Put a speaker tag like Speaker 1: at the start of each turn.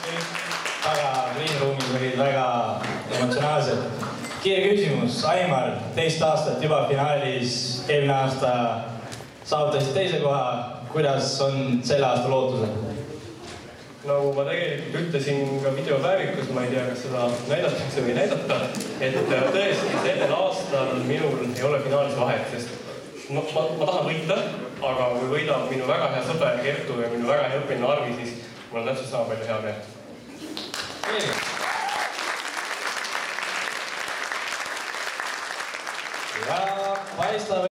Speaker 1: Väga greenroomis olid väga emotsionaalsed. Kiire küsimus, Aimar, teist aastat juba finaalis, eelmine aasta saavutasid teise koha. Kuidas on selle aasta lootused?
Speaker 2: Nagu ma tegelikult ütlesin ka videopäevikus, ma ei tea, kas seda näidatakse või näidata, et tõesti sellel aastal minul ei ole finaalis vahet, sest ma tahan võita, aga kui võidab minu väga hea sõber Kertu ja minu väga hea õpilane Arvi, siis mul on täpselt sama palju hea meel.
Speaker 1: Ja paistab